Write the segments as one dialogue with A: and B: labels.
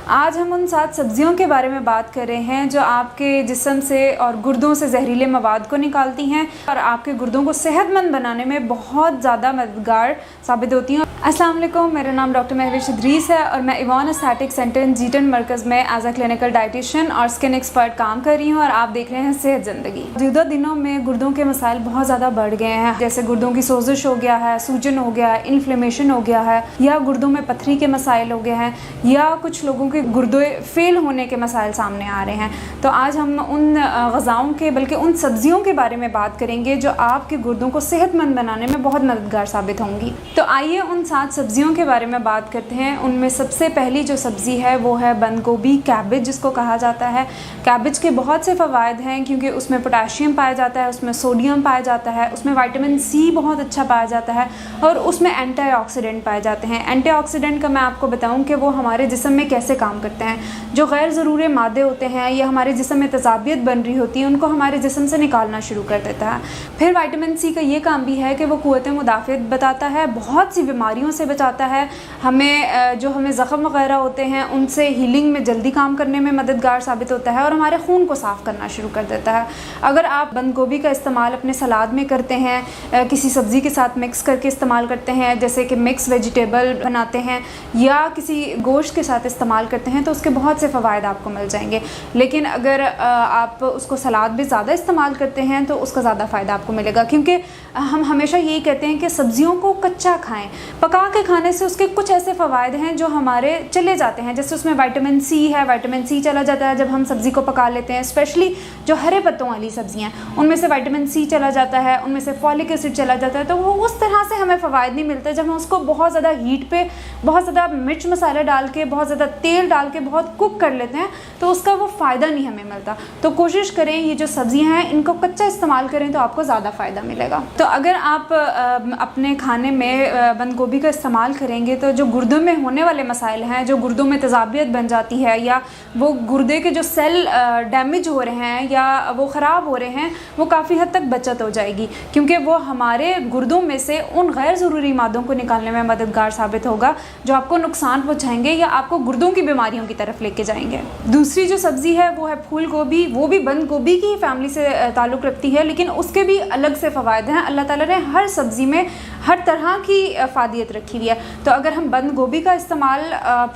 A: आज हम उन 7 सब्जियों के बारे में बात कर रहे हैं जो आपके जिस्म से और गुर्दों से जहरीले मवाद को निकालती हैं और आपके गुर्दों को सेहतमंद बनाने में बहुत ज़्यादा मददगार साबित होती हैं। अस्सलाम वालेकुम, मेरा नाम डॉक्टर महविश इदरीस है और मैं इवान एस्थेटिक सेंटर जीटन मरकज़ में एज अ क्लिनिकल डाइटिशियन और स्किन एक्सपर्ट काम कर रही हूँ और आप देख रहे हैं सेहत ज़िंदगी। मौजूदा दिनों में गुर्दों के मसाइल बहुत ज़्यादा बढ़ गए हैं, जैसे गुर्दों की सोजिश हो गया है, सूजन हो गया है, इन्फ्लेमेशन हो गया है, या गुर्दों में पथरी के मसाइल हो गए हैं, या कुछ लोगों के गुर्दे फेल होने के मसाइल सामने आ रहे हैं। तो आज हम उन ग़ज़ाओं के बल्कि उन सब्जियों के बारे में बात करेंगे जो आपके गुर्दों को सेहतमंद बनाने में बहुत मददगार साबित होंगी। तो आइए उन 7 सब्जियों के बारे में बात करते हैं। उनमें सबसे पहली जो सब्ज़ी है वो है बंद गोभी, कैबेज जिसको कहा जाता है। कैबेज के बहुत से फ़वाइद हैं क्योंकि उसमें पोटाशियम पाया जाता है, उसमें सोडियम पाया जाता है, उसमें विटामिन सी बहुत अच्छा पाया जाता है और उसमें एंटीऑक्सीडेंट पाए जाते हैं। एंटीऑक्सीडेंट का मैं आपको बताऊं कि वो हमारे जिस्म में कैसे काम करते हैं। जो गैर ज़रूरी मादे होते हैं या हमारे जिस्म में तेज़ाबियत बन रही होती है उनको हमारे जिस्म से निकालना शुरू कर देता है। फिर विटामिन सी का ये काम भी है कि वो क़ुव्वत मुदाफ़ियत बताता है, बहुत सी बीमारियों से बचाता है, हमें जो हमें ज़ख़म वगैरह होते हैं उनसे हीलिंग में जल्दी काम करने में मददगार साबित होता है और हमारे खून को साफ़ करना शुरू कर देता है। अगर आप बंद गोभी का इस्तेमाल अपने सलाद में करते हैं, किसी सब्ज़ी के साथ मिक्स करके इस्तेमाल करते हैं, जैसे कि मिक्स वेजिटेबल बनाते हैं या किसी गोश्त के साथ इस्तेमाल करते हैं, तो उसके बहुत से फ़वाइद आपको मिल जाएंगे। लेकिन अगर आप उसको सलाद में ज़्यादा इस्तेमाल करते हैं तो उसका ज़्यादा फ़ायदा आपको मिलेगा, क्योंकि हम हमेशा यही कहते हैं कि सब्ज़ियों को कच्चा खाएं। पका के खाने से उसके कुछ ऐसे फ़वाइद हैं जो हमारे चले जाते हैं, जैसे उसमें विटामिन सी है, विटामिन सी चला जाता है जब हम सब्ज़ी को पका लेते हैं। स्पेशली जो हरे पत्तों वाली सब्ज़ियाँ उनमें से विटामिन सी चला जाता है, उनमें से फॉलिक एसिड चला जाता है, तो वो उस तरह से हमें फ़वाइद नहीं मिलते जब हम उसको बहुत ज़्यादा हीट पे बहुत ज़्यादा मिर्च मसाला डाल के बहुत ज़्यादा तेल डाल के बहुत कुक कर लेते हैं, तो उसका वो फ़ायदा नहीं हमें मिलता। तो कोशिश करें ये जो सब्ज़ियाँ हैं इनको कच्चा इस्तेमाल करें तो आपको ज़्यादा फ़ायदा मिलेगा। तो अगर आप अपने खाने में बंद गोभी का इस्तेमाल करेंगे तो जो गुर्दों में होने वाले मसाइल हैं, जो गुर्दों में तेज़ाबियत बन जाती है या वो गुर्दे के जो सेल डैमेज हो रहे हैं या वो ख़राब हो रहे हैं, वो काफ़ी हद तक बचत हो जाएगी, क्योंकि वो हमारे गुर्दों में से उन गैर ज़रूरी मादों को निकालने में मददगार साबित होगा जो आपको नुकसान पहुँचाएंगे या आपको गुर्दों की बीमारियों की तरफ लेके जाएंगे। दूसरी जो सब्ज़ी है वो है फूल गोभी। वो भी बंद गोभी की फैमिली से ताल्लुक़ रखती है, लेकिन उसके भी अलग से फ़वाइद हैं। अल्लाह ताला ने हर सब्ज़ी में हर तरह की फ़ादियत रखी हुई है। तो अगर हम बंद गोभी का इस्तेमाल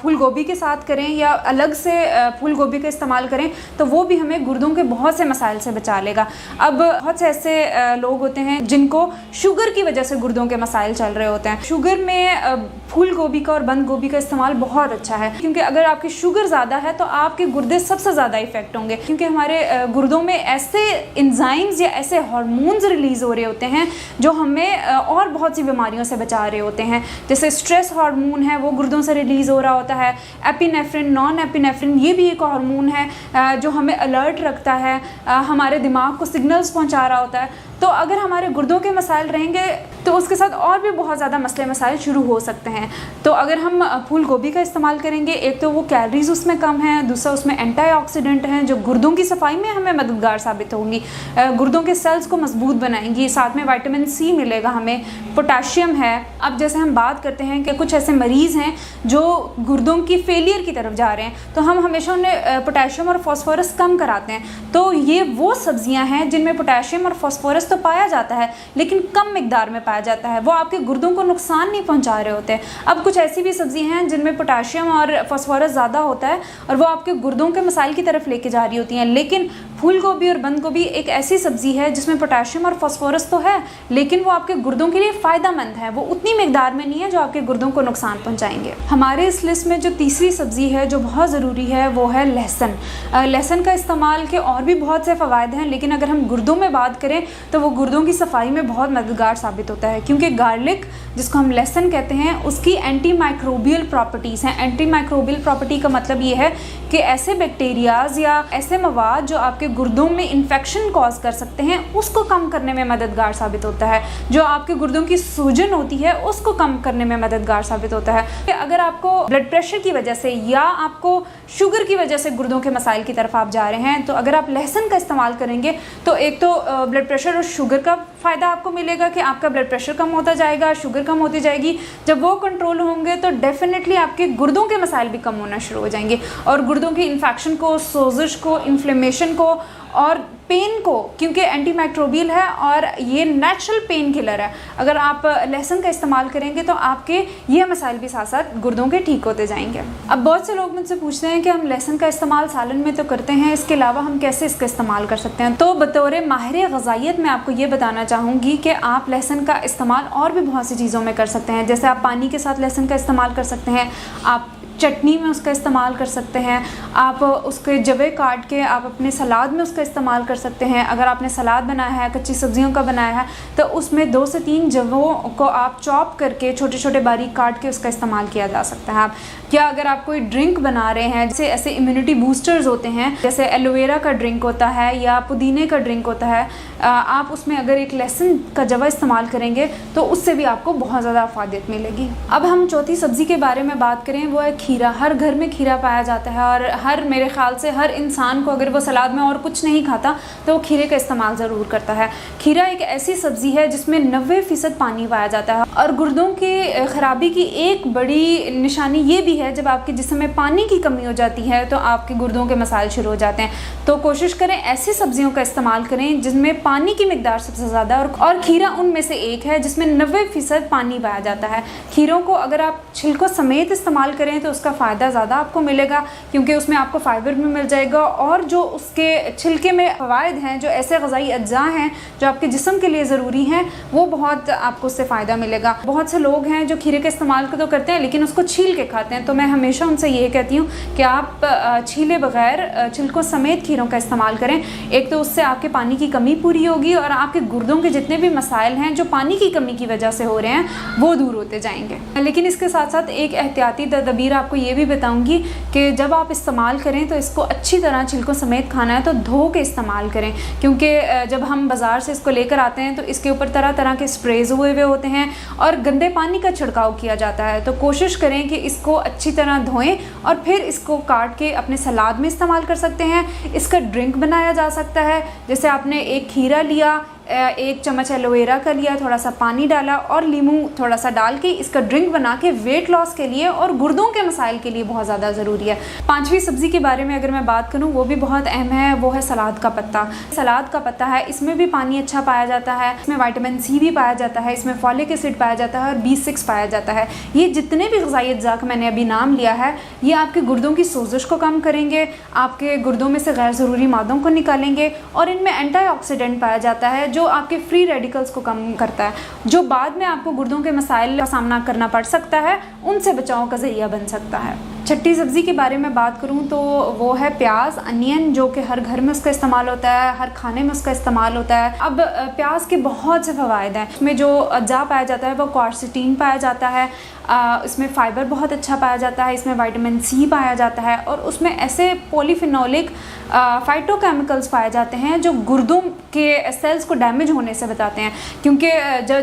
A: फूल गोभी के साथ करें या अलग से फूल गोभी का इस्तेमाल करें तो वो भी हमें गुर्दों के बहुत से मसाइल से बचा लेगा। अब बहुत से ऐसे लोग होते हैं जिनको शुगर की वजह से गुर्दों के मसाइल चल रहे होते हैं। शुगर में फूल गोभी का और बंद गोभी का इस्तेमाल बहुत अच्छा है, क्योंकि अगर आपकी शुगर ज़्यादा है तो आपके गुर्दे सबसे ज़्यादा इफ़ेक्ट होंगे, क्योंकि हमारे गुर्दों में ऐसे एंजाइम्स या ऐसे हार्मोन्स रिलीज़ हो रहे होते हैं जो हमें और बहुत सी बीमारियों से बचा रहे होते हैं। जैसे स्ट्रेस हार्मोन है वो गुर्दों से रिलीज़ हो रहा होता है। एपिनेफ्रिन, नॉन एपिनेफ्रिन ये भी एक हार्मोन है जो हमें अलर्ट रखता है, हमारे दिमाग को सिग्नल्स पहुँचा रहा होता है। तो अगर हमारे गुर्दों के मसाइल रहेंगे तो उसके साथ और भी बहुत ज़्यादा मसले मसाइल शुरू हो सकते हैं। तो अगर हम फूल गोभी का इस्तेमाल करेंगे, एक तो वो कैलोरीज उसमें कम है, दूसरा उसमें एंटीऑक्सीडेंट हैं जो गुर्दों की सफाई में हमें मददगार साबित होंगी, गुर्दों के सेल्स को मजबूत बनाएंगी, साथ में विटामिन सी मिलेगा, हमें पोटाशियम है। अब जैसे हम बात करते हैं कि कुछ ऐसे मरीज़ हैं जो गुर्दों की फेलियर की तरफ जा रहे हैं, तो हम हमेशा उन्हें पोटाशियम और फॉस्फोरस कम कराते हैं। तो ये वो सब्जियाँ हैं जिनमें पोटाशियम और फॉस्फोरस तो पाया जाता है लेकिन कम मिकदार में पाया जाता है, वो आपके गुर्दों को नुकसान नहीं पहुंचा रहे होते। अब कुछ ऐसी भी सब्ज़ी हैं जिनमें पोटाशियम और फॉस्फोरस ज़्यादा होता है और वो आपके गुर्दों के मसाइल की तरफ लेके जा रही होती हैं। लेकिन फूल गोभी और बंद गोभी एक ऐसी सब्ज़ी है जिसमें पोटाशियम और फॉस्फोरस तो है लेकिन वो आपके गुर्दों के लिए फ़ायदेमंद है, वो उतनी मिकदार में नहीं है जो आपके गुर्दों को नुकसान पहुँचाएंगे। हमारे इस लिस्ट में जो तीसरी सब्ज़ी है जो बहुत ज़रूरी है वो है लहसुन। लहसुन का इस्तेमाल के और भी बहुत से फ़वाइद हैं, लेकिन अगर हम गुर्दों में बात करें तो वो गुर्दों की सफाई में बहुत मददगार साबित होता है, क्योंकि गार्लिक जिसको हम लहसुन कहते हैं उसकी एंटी माइक्रोबियल प्रॉपर्टीज़ हैं। एंटी माइक्रोबियल प्रॉपर्टी का मतलब ये है कि ऐसे बैक्टीरियाज या ऐसे मवाद जो आपके गुर्दों में इन्फेक्शन कॉज कर सकते हैं उसको कम करने में मददगार साबित होता है। जो आपके गुर्दों की सूजन होती है उसको कम करने में मददगार साबित होता है। कि अगर आपको ब्लड प्रेशर की वजह से या आपको शुगर की वजह से गुर्दों के मसाइल की तरफ आप जा रहे हैं तो अगर आप लहसुन का इस्तेमाल करेंगे तो एक तो ब्लड प्रेशर और शुगर का फ़ायदा आपको मिलेगा कि आपका ब्लड प्रेशर कम होता जाएगा, शुगर कम होती जाएगी। जब वो कंट्रोल होंगे तो डेफिनेटली आपके गुर्दों के मसाइल भी कम होना शुरू हो जाएंगे, और गुर्दों की इन्फेक्शन को, सोजिश को, इन्फ्लेमेशन को और पेन को, क्योंकि एंटी माइक्रोबियल है और ये नेचुरल पेन किलर है। अगर आप लहसुन का इस्तेमाल करेंगे तो आपके ये मसाइल भी साथ साथ गुर्दों के ठीक होते जाएंगे। अब बहुत से लोग मुझसे पूछते हैं कि हम लहसुन का इस्तेमाल सालन में तो करते हैं, इसके अलावा हम कैसे इसका इस्तेमाल कर सकते हैं। तो बतौर माहिर ग़ज़ाइयत मैं आपको ये बताना चाहूँगी कि आप लहसुन का इस्तेमाल और भी बहुत सी चीज़ों में कर सकते हैं। जैसे आप पानी के साथ लहसुन का इस्तेमाल कर सकते हैं, आप चटनी में उसका इस्तेमाल कर सकते हैं, आप उसके जवे काट के आप अपने सलाद में उसका इस्तेमाल कर सकते हैं। अगर आपने सलाद बनाया है, कच्ची सब्जियों का बनाया है, तो उसमें 2 से 3 जवों को आप चॉप करके छोटे छोटे बारीक काट के उसका इस्तेमाल किया जा सकता है। आप क्या अगर आप कोई ड्रिंक बना रहे हैं, जैसे ऐसे इम्यूनिटी बूस्टर्स होते हैं, जैसे एलोवेरा का ड्रिंक होता है या पुदीने का ड्रिंक होता है, आप उसमें अगर एक लहसुन का जवा इस्तेमाल करेंगे तो उससे भी आपको बहुत ज़्यादा फ़ायदा मिलेगी। अब हम चौथी सब्ज़ी के बारे में बात करें, वो है खीरा। हर घर में खीरा पाया जाता है और मेरे ख़्याल से हर इंसान को, अगर वो सलाद में और कुछ नहीं खाता तो वो खीरे का इस्तेमाल ज़रूर करता है। खीरा एक ऐसी सब्ज़ी है जिसमें 90% पानी पाया जाता है, और गुर्दों की ख़राबी की एक बड़ी निशानी ये भी है, जब आपके जिस्म में पानी की कमी हो जाती है तो आपके गुर्दों के मसाइल शुरू हो जाते हैं। तो कोशिश करें ऐसी सब्जियों का इस्तेमाल करें जिसमें पानी की मिकदार सबसे ज़्यादा, और खीरा उनमें से एक है जिसमें 90% पानी पाया जाता है। खीरों को अगर आप छिलकों समेत इस्तेमाल करें तो उसका फ़ायदा ज़्यादा आपको मिलेगा, क्योंकि उसमें आपको फाइबर भी मिल जाएगा, और जो उसके छिलके में फ़वाइद हैं, जो ऐसे ग़ज़ाई अज्जा हैं जो आपके जिस्म के लिए ज़रूरी हैं, वो बहुत आपको उससे फ़ायदा मिलेगा। बहुत से लोग हैं जो खीरे का इस्तेमाल तो करते हैं लेकिन उसको छील के खाते हैं, तो मैं हमेशा उनसे ये कहती हूँ कि आप छीले बग़ैर छिलकों समेत खीरों का इस्तेमाल करें। एक तो उससे आपके पानी की कमी पूरी होगी और आपके गुर्दों के जितने भी मसाइल हैं जो पानी की कमी की वजह से हो रहे हैं वो दूर होते जाएंगे। लेकिन इसके साथ साथ एक एहतियाती तदबीर आपको ये भी बताऊँगी कि जब आप इस्तेमाल करें तो इसको अच्छी तरह छिलकों समेत खाना है तो धो के इस्तेमाल करें, क्योंकि जब हम बाज़ार से इसको लेकर आते हैं तो इसके ऊपर तरह तरह के स्प्रेज हुए होते हैं और गंदे पानी का छिड़काव किया जाता है। तो कोशिश करें कि इसको अच्छी तरह धोएं और फिर इसको काट के अपने सलाद में इस्तेमाल कर सकते हैं। इसका ड्रिंक बनाया जा सकता है, जैसे आपने एक खीरा लिया, 1 चम्मच एलोवेरा का लिया, थोड़ा सा पानी डाला और नींबू थोड़ा सा डाल के इसका ड्रिंक बना के वेट लॉस के लिए और गुर्दों के मसाइल के लिए बहुत ज़्यादा ज़रूरी है। 5वीं सब्ज़ी के बारे में अगर मैं बात करूं, वो भी बहुत अहम है, वो है सलाद का पत्ता। सलाद का पत्ता है, इसमें भी पानी अच्छा पाया जाता है, इसमें विटामिन सी भी पाया जाता है, इसमें फॉलिक एसिड पाया जाता है और B6 पाया जाता है। ये जितने भी ग़ज़ाई अज्जा का मैंने अभी नाम लिया है, ये आपके गुर्दों की सोजिश को कम करेंगे, आपके गुर्दों में से गैर ज़रूरी मादों को निकालेंगे, और इनमें एंटीऑक्सीडेंट पाया जाता है जो आपके फ्री रेडिकल्स को कम करता है, जो बाद में आपको गुर्दों के मसाइल का सामना करना पड़ सकता है, उनसे बचाव का ज़रिया बन सकता है। 6ठी सब्ज़ी के बारे में बात करूं तो वो है प्याज, अनियन, जो कि हर घर में उसका इस्तेमाल होता है, हर खाने में उसका इस्तेमाल होता है। अब प्याज के बहुत से फ़वाइद हैं, इसमें जो अज्जा पाया जाता है वो क्वारसिटीन पाया जाता है, इसमें फ़ाइबर बहुत अच्छा पाया जाता है, इसमें विटामिन सी पाया जाता है, और उसमें ऐसे पॉलीफिनोलिक फाइटोकेमिकल्स पाए जाते हैं जो गुर्दों के सेल्स को डैमेज होने से बताते हैं, क्योंकि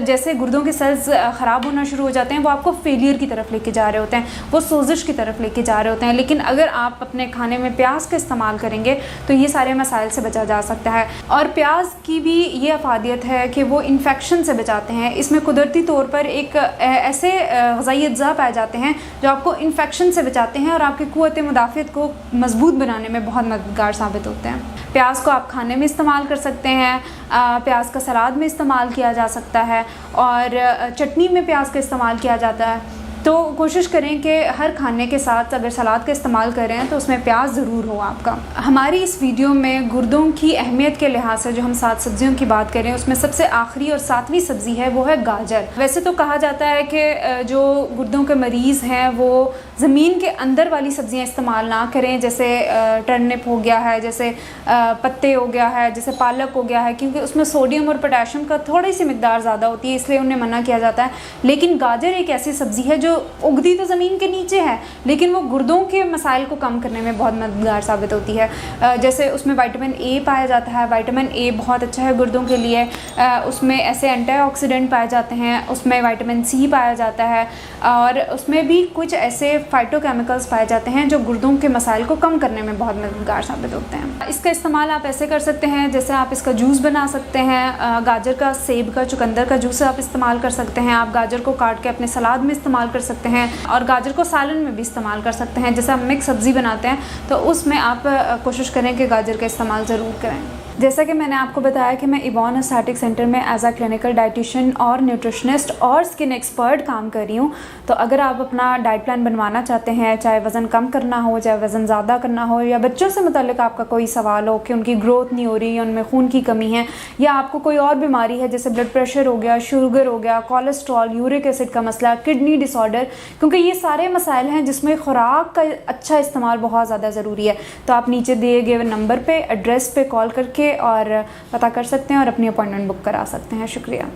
A: जैसे गुर्दों के सेल्स ख़राब होना शुरू हो जाते हैं वो आपको फेलियर की तरफ लेके जा रहे होते हैं, वो सोजिश की तरफ लेके जा रहे होते हैं। लेकिन अगर आप अपने खाने में प्याज का इस्तेमाल करेंगे तो ये सारे मसाइल से बचा जा सकता है। और प्याज की भी ये अफादियत है कि वो इन्फेक्शन से बचाते हैं। इसमें कुदरती तौर पर एक ऐसे ग़ज़ाई अज्जा पाए जाते हैं जो आपको इन्फेक्शन से बचाते हैं और आपकी क़ुव्वत मुदाफ़ियत को मजबूत बनाने में बहुत मददगार साबित होते हैं। प्याज को आप खाने में इस्तेमाल कर सकते हैं, प्याज का सलाद में इस्तेमाल किया जा सकता है, और चटनी में प्याज का इस्तेमाल किया जाता है। तो कोशिश करें कि हर खाने के साथ अगर सलाद का इस्तेमाल कर रहे हैं तो उसमें प्याज ज़रूर हो आपका। हमारी इस वीडियो में गुर्दों की अहमियत के लिहाज से जो हम 7 सब्जियों की बात करें उसमें सबसे आखिरी और 7वीं सब्ज़ी है वो है गाजर। वैसे तो कहा जाता है कि जो गुर्दों के मरीज़ हैं वो ज़मीन के अंदर वाली सब्ज़ियाँ इस्तेमाल ना करें, जैसे टर्निप हो गया है, जैसे पत्ते हो गया है, जैसे पालक हो गया है, क्योंकि उसमें सोडियम और पोटेशियम का थोड़ी सी मिकदार ज़्यादा होती है, इसलिए उन्हें मना किया जाता है। लेकिन गाजर एक ऐसी सब्ज़ी है जो उगती तो ज़मीन के नीचे है लेकिन वो गुर्दों के मसाइल को कम करने में बहुत मददगार साबित होती है। जैसे उसमें विटामिन ए पाया जाता है, विटामिन ए बहुत अच्छा है गुर्दों के लिए, उसमें ऐसे एंटीऑक्सीडेंट पाए जाते हैं, उसमें विटामिन सी पाया जाता है, और उसमें भी कुछ ऐसे फाइटोकेमिकल्स पाए जाते हैं जो गुर्दों के मसाइल को कम करने में बहुत मददगार साबित होते हैं। इसका इस्तेमाल आप ऐसे कर सकते हैं जैसे आप इसका जूस बना सकते हैं, गाजर का, सेब का, चुकंदर का जूस आप इस्तेमाल कर सकते हैं। आप गाजर को काट के अपने सलाद में इस्तेमाल कर सकते हैं और गाजर को सालन में भी इस्तेमाल कर सकते हैं। जैसे आप मिक्स सब्ज़ी बनाते हैं तो उसमें आप कोशिश करें कि गाजर का इस्तेमाल ज़रूर करें। जैसा कि मैंने आपको बताया कि मैं इबॉन एस्थेटिक सेंटर में एज अ क्लिनिकल डाइटिशियन और न्यूट्रिशनिस्ट और स्किन एक्सपर्ट काम कर रही हूँ। तो अगर आप अपना डाइट प्लान बनवाना चाहते हैं, चाहे वज़न कम करना हो, चाहे वज़न ज़्यादा करना हो, या बच्चों से मुताल्लिक आपका कोई सवाल हो कि उनकी ग्रोथ नहीं हो रही या उनमें खून की कमी है, या आपको कोई और बीमारी है जैसे ब्लड प्रेशर हो गया, शुगर हो गया, कोलेस्ट्रॉल, यूरिक एसिड का मसला, किडनी डिसऑर्डर, क्योंकि ये सारे मसाइल हैं जिसमें खुराक का अच्छा इस्तेमाल बहुत ज़्यादा ज़रूरी है। तो आप नीचे दिए गए नंबर पर, एड्रेस पे कॉल करके और पता कर सकते हैं और अपनी अपॉइंटमेंट बुक करा सकते हैं। शुक्रिया।